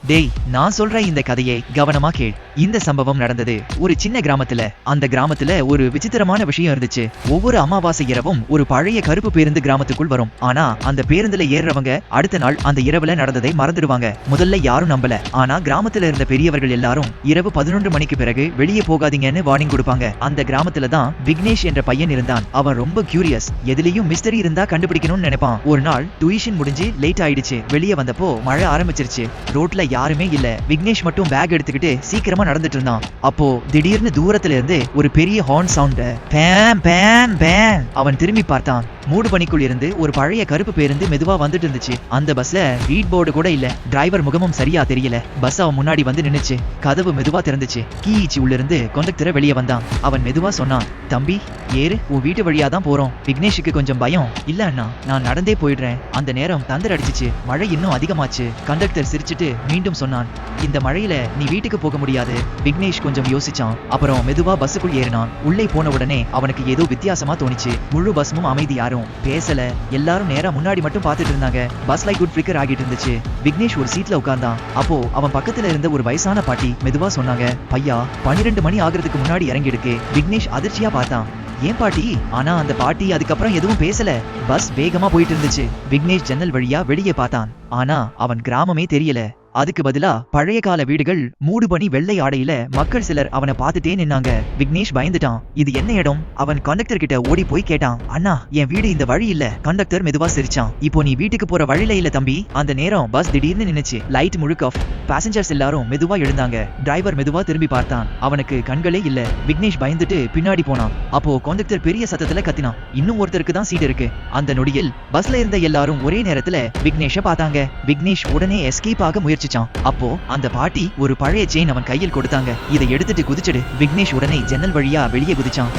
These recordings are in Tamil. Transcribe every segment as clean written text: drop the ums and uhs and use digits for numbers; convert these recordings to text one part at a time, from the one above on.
டேய், நான் சொல்ற இந்த கதையை கவனமா கேள். இந்த சம்பவம் நடந்தது ஒரு சின்ன கிராமத்துல. அந்த கிராமத்துல ஒரு விசித்திரமான விஷயம் இருந்துச்சு. ஒவ்வொரு அமாவாசை இரவும் ஒரு பழைய கருப்பு பேருந்து கிராமத்துக்குள் வரும். ஆனா அந்த பேருந்துல ஏறுறவங்க அடுத்த நாள் அந்த இரவுல நடந்ததை மறந்துடுவாங்க. முதல்ல யாரும் நம்பல. ஆனா கிராமத்துல இருந்த பெரியவர்கள் எல்லாரும் இரவு 11 மணிக்கு பிறகு வெளியே போகாதீங்கன்னு வார்னிங் கொடுப்பாங்க. அந்த கிராமத்துல தான் விக்னேஷ் என்ற பையன் இருந்தான். அவன் ரொம்ப கியூரியஸ். எதுலயும் மிஸ்டரி இருந்தா கண்டுபிடிக்கணும்னு நினைப்பான். ஒரு நாள் டியூஷன் முடிஞ்சு லேட் ஆயிடுச்சு. வெளியே வந்தப்போ மழை ஆரம்பிச்சிருச்சு. ரோட்ல யாருமே இல்ல. விக்னேஷ் மட்டும் பேக் எடுத்துக்கிட்டு சீக்கிரமா நடந்துட்டு இருந்தான். அப்போ திடீர்னு தூரத்துல இருந்து ஒரு பெரிய ஹார்ன் சவுண்ட். பேம் பேம் பேம். அவன் திரும்பி பார்த்தான். மூடு பனிக்குள் இருந்து ஒரு பழைய கருப்பு பேருந்து மெதுவா வந்துட்டு இருந்துச்சு. அந்த பஸ்ல ரீட் போர்டு கூட இல்ல. டிரைவர் முகமும் சரியா தெரியல. பஸ் அவன் முன்னாடி வந்து நின்னுச்சு. கதவு மெதுவா திறந்துச்சு. கீச்சு உள்ள இருந்து கண்டக்டர் வெளியே வந்தான். அவன் மெதுவா சொன்னான், தம்பி ஏறு, உன் வீட்டு வழியா தான் போறோம். விக்னேஷுக்கு கொஞ்சம் பயம். இல்ல அண்ணா, நான் நடந்தே போயிடுறேன். அந்த நேரம் தந்தர் அடிச்சிச்சு. மழை இன்னும் அதிகமாச்சு. கண்டக்டர் சிரிச்சிட்டு மீண்டும் சொன்னான், இந்த மழையில நீ வீட்டுக்கு போக முடியாது. விக்னேஷ் கொஞ்சம் யோசிச்சான். அப்புறம் மெதுவா பஸ்ஸுக்குள் ஏறினான். உள்ளே போன உடனே அவனுக்கு ஏதோ வித்தியாசமா தோணிச்சு. முழு பஸ்மும் அமைதி, யாரும் பேசல. எல்லாரும் நேரா முன்னாடி மட்டும் பார்த்துட்டு இருந்தாங்க. பஸ் லைட் குட் ஃபிளிக்கர் ஆகிட்டு இருந்துச்சு. விக்னேஷ் ஒரு சீட்ல உட்கார்ந்தான். அப்போ அவன் பக்கத்துல இருந்த ஒரு வயசான பாட்டி மெதுவா சொன்னாங்க, பையா 12 மணி ஆகிறதுக்கு முன்னாடி இறங்கிடுக்கு. விக்னேஷ் அதிர்ச்சியா பார்த்தான். ஏன் பாட்டி? ஆனா அந்த பாட்டி அதுக்கப்புறம் எதுவும் பேசல. பஸ் வேகமா போயிட்டு இருந்துச்சு. விக்னேஷ் ஜன்னல் வழியா வெளியே பார்த்தான். ஆனா அவன் கிராமமே தெரியல. அதுக்கு பதிலா பழைய கால வீடுகள், மூடுபனி வெள்ளை ஆடையில மக்கள் சிலர் அவனை பார்த்துட்டே நின்னாங்க. விக்னேஷ் பயந்துட்டான். இது என்ன இடம்? அவன் கண்டக்டர் கிட்ட ஓடி போய் கேட்டான், அண்ணா என் வீடு இந்த வழி இல்ல. கண்டக்டர் மெதுவா சிரிச்சான். இப்போ நீ வீட்டுக்கு போற வழியில இல்ல தம்பி. அந்த நேரம் பஸ் திடீர்னு நின்னுச்சு. லைட் முழுக்க ஆஃப். பேசஞ்சர்ஸ் எல்லாரும் மெதுவா எழுந்தாங்க. டிரைவர் மெதுவா திரும்பி பார்த்தான். அவனுக்கு கண்களே இல்ல. விக்னேஷ் பயந்துட்டு பின்னாடி போனான். அப்போ கண்டக்டர் பெரிய சத்தத்துல கத்தினான், இன்னும் ஒருத்தருக்கு தான் சீட் இருக்கு. அந்த நொடியில் பஸ்ல இருந்த எல்லாரும் ஒரே நேரத்துல விக்னேஷ பார்த்தாங்க. விக்னேஷ் உடனே எஸ்கேப் ஆக முயற்சி. அப்போ அந்த பாட்டி ஒரு பழைய செயின் அவன் கையில் கொடுத்தாங்க. இதை எடுத்துட்டு குதிச்சிடு. விக்னேஷ் உடனே ஜன்னல் வழியா வெளியே குதிச்சான்.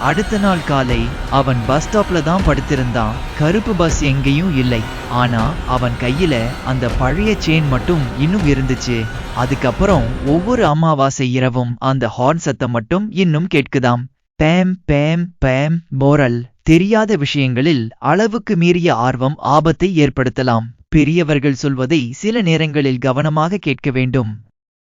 அடுத்த நாள் காலை அவன் பஸ் ஸ்டாப்ல தான் படுத்திருந்தான். கருப்பு பஸ் எங்கேயும் இல்லை. ஆனா அவன் கையில அந்த பழைய செயின் மட்டும் இன்னும் இருந்துச்சு. அதுக்கப்புறம் ஒவ்வொரு அமாவாசை இரவும் அந்த ஹார்ன் சத்தம் மட்டும் இன்னும் கேட்குதாம். பேம் பேம் பேம். மோரல்: தெரியாத விஷயங்களில் அளவுக்கு மீறிய ஆர்வம் ஆபத்தை ஏற்படுத்தலாம். பெரியவர்கள் சொல்வதை சில நேரங்களில் கவனமாக கேட்க வேண்டும்.